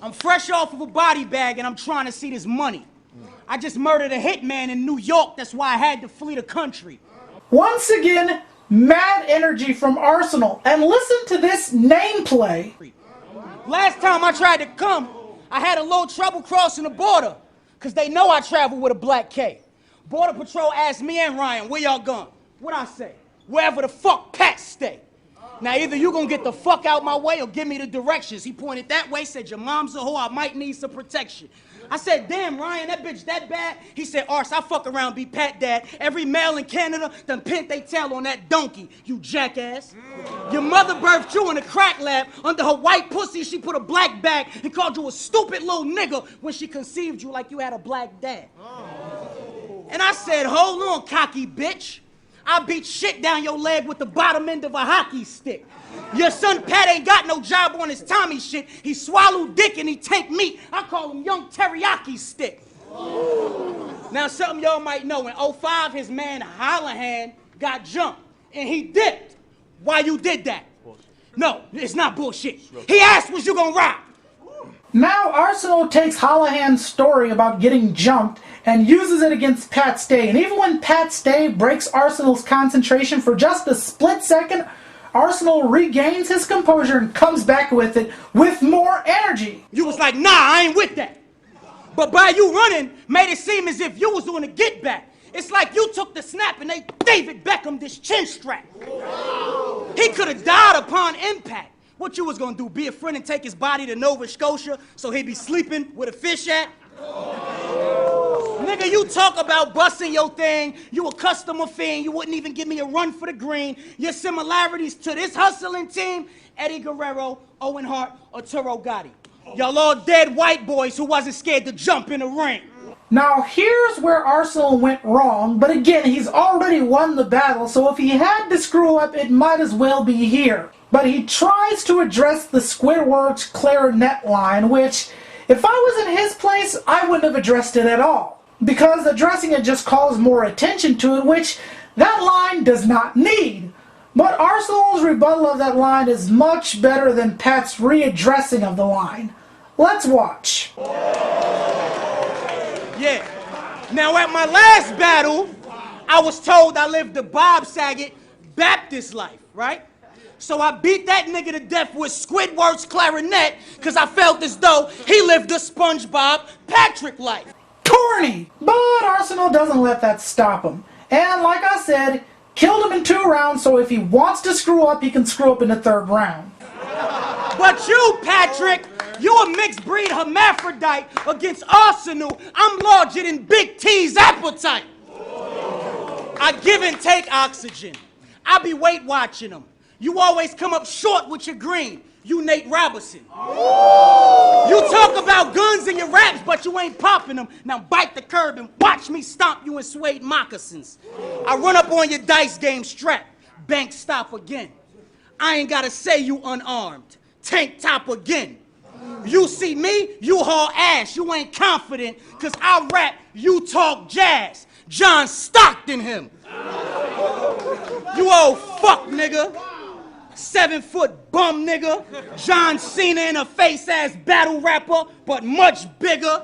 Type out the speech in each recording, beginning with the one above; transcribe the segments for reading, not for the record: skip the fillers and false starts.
I'm fresh off of a body bag and I'm trying to see this money. I just murdered a hitman in New York, that's why I had to flee the country. Once again, mad energy from Arsonal. And listen to this name play. Last time I tried to come, I had a little trouble crossing the border, because they know I travel with a black K. Border Patrol asked me and Ryan, where y'all going? What'd I say? Wherever the fuck Pat stay. Now either you gonna get the fuck out my way or give me the directions. He pointed that way, said your mom's a hoe, I might need some protection. I said, damn, Ryan, that bitch that bad? He said, Ars, I fuck around, be Pat Dad. Every male in Canada done pent they tail on that donkey, you jackass. Your mother birthed you in a crack lab. Under her white pussy, she put a black bag and called you a stupid little nigga when she conceived you like you had a black dad. And I said, hold on, cocky bitch. I beat shit down your leg with the bottom end of a hockey stick. Your son Pat ain't got no job on his Tommy shit. He swallowed dick and he take meat. I call him young teriyaki stick. Now something y'all might know, in 05 his man Hollahan got jumped and he dipped. Why you did that? No, it's not bullshit. He asked, was you gonna rob? Now Arsonal takes Hollahan's story about getting jumped and uses it against Pat Stay. And even when Pat Stay breaks Arsonal's concentration for just a split second, Arsonal regains his composure and comes back with it with more energy. You was like, nah, I ain't with that. But by you running, made it seem as if you was doing a get back. It's like you took the snap and they David Beckham this chin strap. He could have died upon impact. What you was gonna do, be a friend and take his body to Nova Scotia so he'd be sleeping with a fish at? Nigga, you talk about busting your thing, you a customer fiend, you wouldn't even give me a run for the green. Your similarities to this hustling team, Eddie Guerrero, Owen Hart, or Turo Gotti. Y'all all dead white boys who wasn't scared to jump in the ring. Now here's where Arsonal went wrong, but again, he's already won the battle, so if he had to screw up, it might as well be here. But he tries to address the Squidward's clarinet line, which, if I was in his place, I wouldn't have addressed it at all. Because addressing it just calls more attention to it, which that line does not need. But Arsonal's rebuttal of that line is much better than Pat's readdressing of the line. Let's watch. Yeah. Now at my last battle, I was told I lived the Bob Saget Baptist life, right? So I beat that nigga to death with Squidward's clarinet because I felt as though he lived the SpongeBob Patrick life. Corny! But Arsonal doesn't let that stop him. And like I said, killed him in 2 rounds, so if he wants to screw up, he can screw up in the 3rd round. But you, Patrick, you a mixed breed hermaphrodite against Arsonal. I'm larger than Big T's appetite. I give and take oxygen. I be weight watching them. You always come up short with your green. You Nate Robinson. You talk about guns in your raps, but you ain't popping them. Now bite the curb and watch me stomp you in suede moccasins. I run up on your dice game strap. Bank stop again. I ain't gotta say you unarmed. Tank top again. You see me, you haul ass. You ain't confident, cause I rap, you talk jazz. John Stockton him. You old fuck nigga. 7-foot bum nigga. John Cena in a face-ass battle rapper, but much bigger.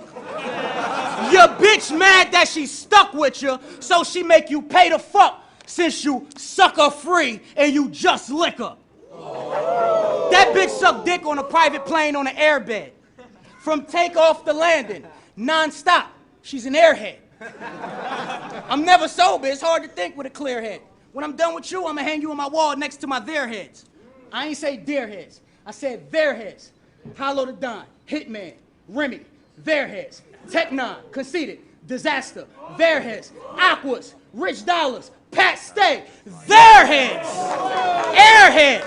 Your bitch mad that she stuck with you, so she make you pay the fuck since you suck her free and you just lick her. That bitch sucked dick on a private plane on an airbed. From takeoff to landing, non-stop. She's an airhead. I'm never sober, it's hard to think with a clear head. When I'm done with you, I'm gonna hang you on my wall next to my their heads. I ain't say deer heads, I said their heads. Hollow the Don, Hitman, Remy, their heads. Technon, Conceited, Disaster, their heads. Aquas, Rich Dollars, Pat Stay, their heads. Airhead.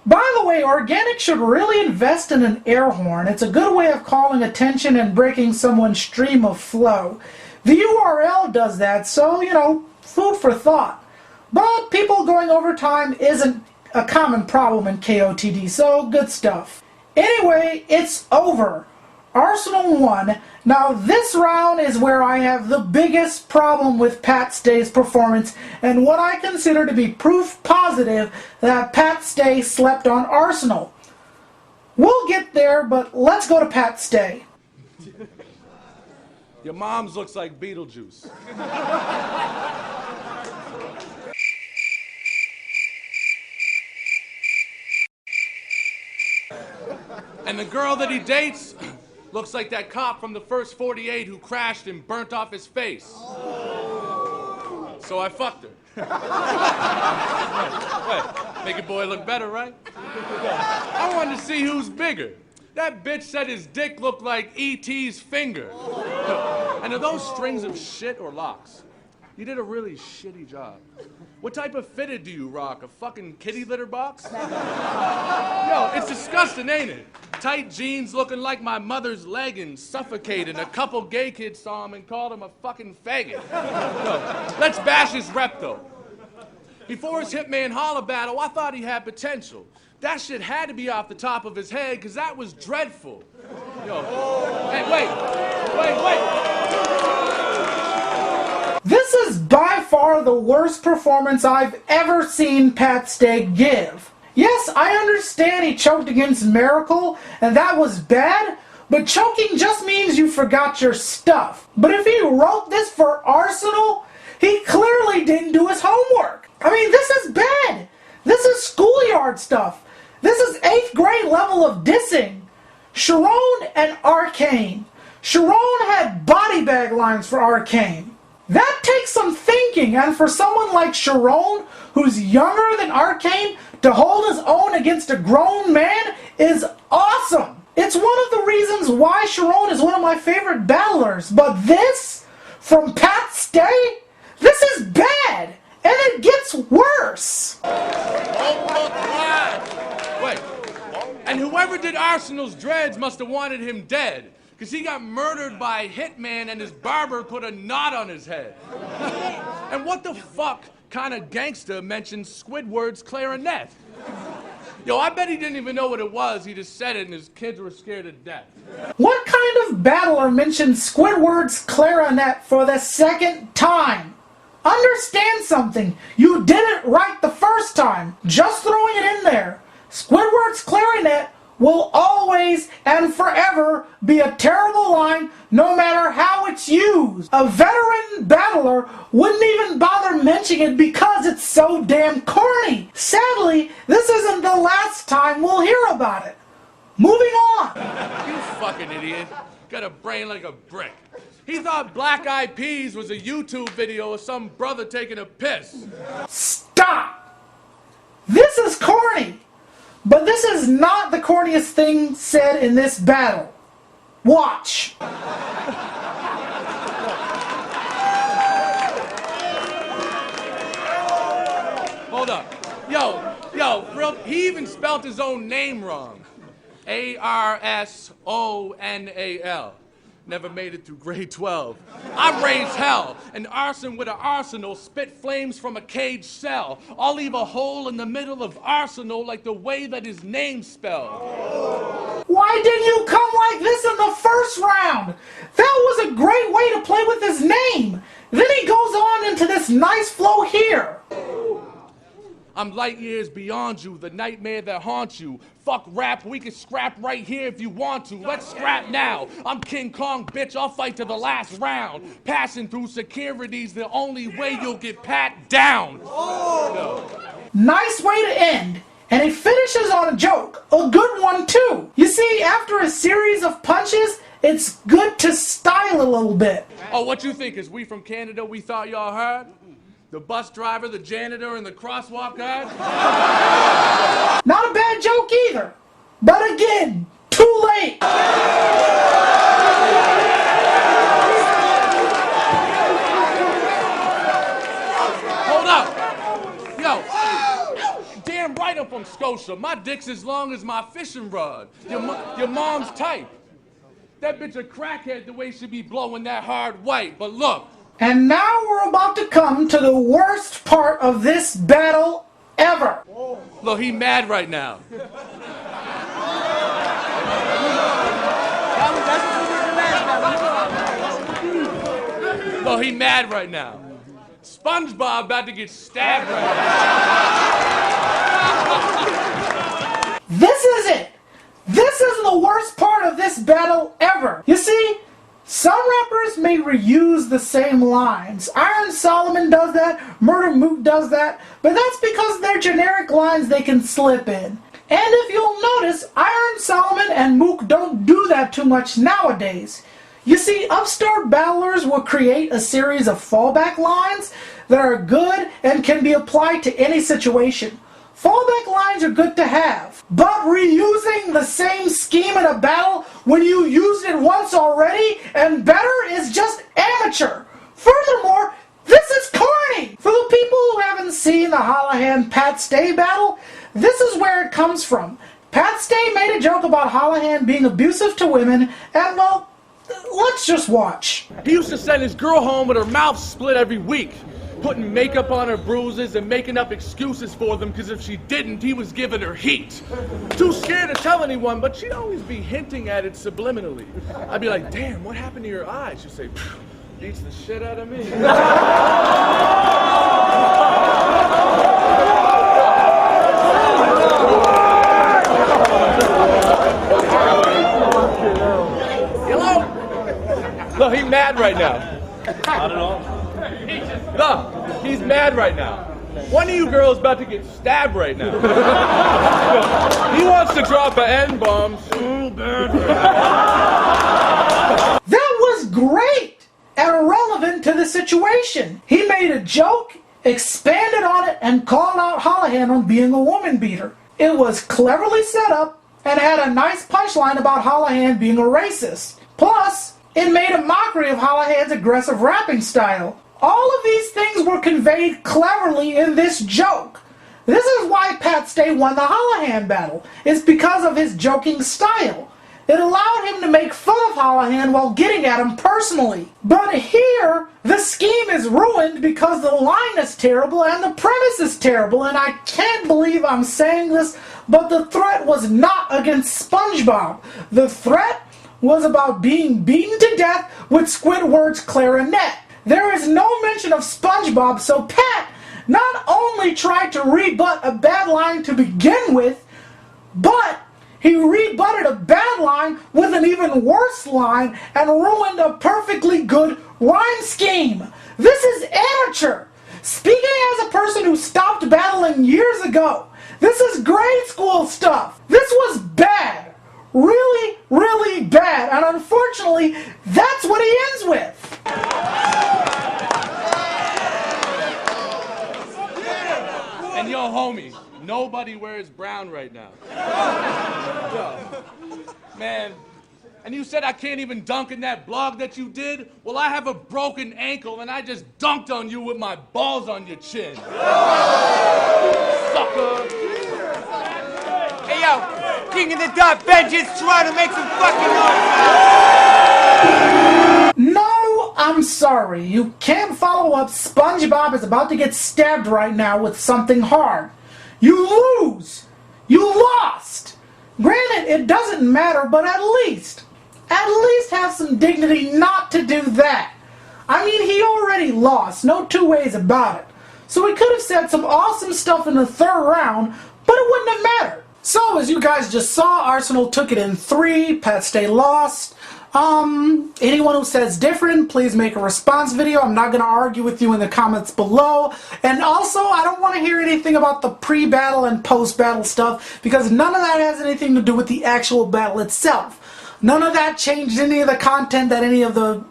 By the way, Organic should really invest in an air horn. It's a good way of calling attention and breaking someone's stream of flow. The URL does that, so, you know, food for thought. But people going over time isn't a common problem in KOTD, so good stuff. Anyway, it's over. Arsonal won. Now this round is where I have the biggest problem with Pat Stay's performance and what I consider to be proof positive that Pat Stay slept on Arsonal. We'll get there, but let's go to Pat Stay. Your mom's looks like Beetlejuice. And the girl that he dates looks like that cop from the first 48 who crashed and burnt off his face. So I fucked her. What? Make a boy look better, right? I wanted to see who's bigger. That bitch said his dick looked like E.T.'s finger. And are those strings of shit or locks? You did a really shitty job. What type of fitted do you rock? A fucking kitty litter box? Yo, it's disgusting, ain't it? Tight jeans looking like my mother's leggings, suffocating. A couple gay kids saw him and called him a fucking faggot. Yo, let's bash his rep, though. Before his Hitman Holla battle, I thought he had potential. That shit had to be off the top of his head, because that was dreadful. Yo, hey, wait. This is by far the worst performance I've ever seen Pat Stay give. Yes, I understand he choked against Miracle, and that was bad, but choking just means you forgot your stuff. But if he wrote this for Arsonal, he clearly didn't do his homework. I mean, this is bad. This is schoolyard stuff. This is 8th grade level of dissing. Sharon and Arcane. Sharon had body bag lines for Arcane. That takes some thinking, and for someone like Sharon, who's younger than Arcane, to hold his own against a grown man is awesome. It's one of the reasons why Sharon is one of my favorite battlers, but this, from Pat Stay, this is bad, and it gets worse. Wait, and whoever did Arsenal's dreads must have wanted him dead. Because he got murdered by a hitman and his barber put a knot on his head. And what the fuck kind of gangster mentioned Squidward's clarinet? Yo, I bet he didn't even know what it was. He just said it and his kids were scared to death. What kind of battler mentioned Squidward's clarinet for the second time? Understand something. You did it right the first time. Just throwing it in there. Squidward's clarinet will always and forever be a terrible line no matter how it's used. A veteran battler wouldn't even bother mentioning it because it's so damn corny. Sadly, this isn't the last time we'll hear about it. Moving on. You fucking idiot. Got a brain like a brick. He thought Black Eyed Peas was a YouTube video of some brother taking a piss. Stop! This is corny. But this is not the corniest thing said in this battle. Watch. Hold up. Yo, real, he even spelled his own name wrong. Arsonal. Never made it through grade 12. I raised hell, and arson with an arsenal spit flames from a caged cell. I'll leave a hole in the middle of Arsenal like the way that his name's spelled. Why didn't you come like this in the first round? That was a great way to play with his name. Then he goes on into this nice flow here. I'm light years beyond you, the nightmare that haunts you. Fuck rap, we can scrap right here if you want to. Let's scrap now. I'm King Kong, bitch, I'll fight to the last round. Passing through security's the only way you'll get pat down. No. Nice way to end. And it finishes on a joke. A good one, too. You see, after a series of punches, it's good to style a little bit. Oh, what you think? Is we from Canada we thought y'all heard? The bus driver, the janitor, and the crosswalk guard? Not a bad joke either. But again, too late. Hold up. Yo, damn right I'm from Scotia. My dick's as long as my fishing rod. Your mom's type. That bitch a crackhead the way she be blowing that hard white. But look. And now we're about to come to the worst part of this battle ever. Look, he mad right now. Look, he mad right now. SpongeBob about to get stabbed right now. This is it. This is the worst part of this battle ever. You see, some rappers may reuse the same lines. Iron Solomon does that, Murder Mook does that, but that's because they're generic lines they can slip in. And if you'll notice, Iron Solomon and Mook don't do that too much nowadays. You see, upstart battlers will create a series of fallback lines that are good and can be applied to any situation. Fallback lines are good to have, but reusing the same scheme in a battle when you used it once already and better is just amateur. Furthermore, this is corny! For the people who haven't seen the Holohan-Pat Stay battle, this is where it comes from. Pat Stay made a joke about Holohan being abusive to women, and well, let's just watch. He used to send his girl home with her mouth split every week, putting makeup on her bruises and making up excuses for them because if she didn't, he was giving her heat. Too scared to tell anyone, but she'd always be hinting at it subliminally. I'd be like, damn, what happened to your eyes? She'd say, beats the shit out of me. Hello? Look, he's mad right now. Not at all. Look, he's mad right now. One of you girls about to get stabbed right now. He wants to drop an N-bomb so bad right now. That was great and relevant to the situation. He made a joke, expanded on it, and called out Holohan on being a woman beater. It was cleverly set up and had a nice punchline about Holohan being a racist. Plus, it made a mockery of Holohan's aggressive rapping style. All of these things were conveyed cleverly in this joke. This is why Pat Stay won the Holohan battle. It's because of his joking style. It allowed him to make fun of Holohan while getting at him personally. But here, the scheme is ruined because the line is terrible and the premise is terrible, and I can't believe I'm saying this, but the threat was not against SpongeBob. The threat was about being beaten to death with Squidward's clarinet. There is no mention of SpongeBob, so Pat not only tried to rebut a bad line to begin with, but he rebutted a bad line with an even worse line and ruined a perfectly good rhyme scheme. This is amateur. Speaking as a person who stopped battling years ago, this is grade school stuff. This was bad. Really, really bad. And unfortunately, that's what he ends with. And yo, homie, nobody wears brown right now. Yo, man, and you said I can't even dunk in that blog that you did? Well, I have a broken ankle and I just dunked on you with my balls on your chin. Sucker. Hey, yo, King of the Dot Vengeance trying to make some fucking noise. No, I'm sorry. You can't follow up. SpongeBob is about to get stabbed right now with something hard. You lose. You lost. Granted, it doesn't matter, but at least have some dignity not to do that. I mean, he already lost. No two ways about it. So he could have said some awesome stuff in the third round, but it wouldn't have mattered. So, as you guys just saw, Arsonal took it in 3, Pat Stay lost. Anyone who says different, please make a response video. I'm not going to argue with you in the comments below. And also, I don't want to hear anything about the pre-battle and post-battle stuff, because none of that has anything to do with the actual battle itself. None of that changed any of the content that any of the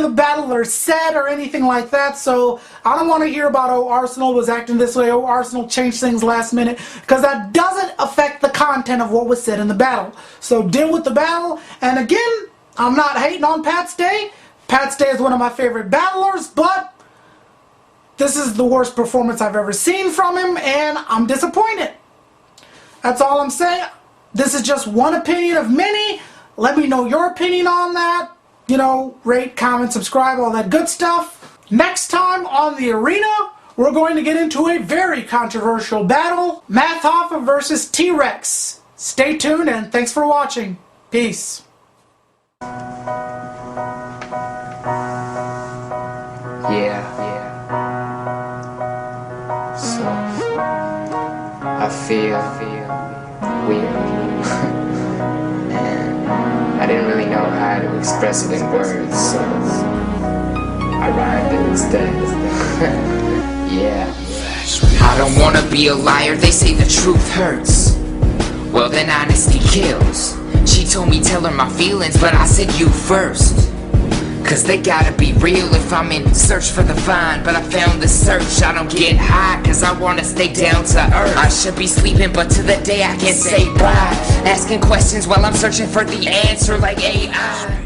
battlers said or anything like that, so I don't want to hear about, oh, Arsonal was acting this way, oh, Arsonal changed things last minute, because that doesn't affect the content of what was said in the battle. So deal with the battle, and again, I'm not hating on Pat Stay. Pat Stay is one of my favorite battlers, but this is the worst performance I've ever seen from him, and I'm disappointed. That's all I'm saying. This is just one opinion of many. Let me know your opinion on that. You know, rate, comment, subscribe, all that good stuff. Next time on the arena, we're going to get into a very controversial battle. Math Hoffa versus T-Rex. Stay tuned and thanks for watching. Peace. So, I feel weird. express it in words, so I rhymed it instead. Yeah. I don't wanna be a liar, they say the truth hurts. Well then honesty kills. She told me tell her my feelings, but I said you first. Cause they gotta be real if I'm in search for the find. But I found the search, I don't get high cause I wanna stay down to earth. I should be sleeping but to the day I can say bye. Asking questions while I'm searching for the answer like AI.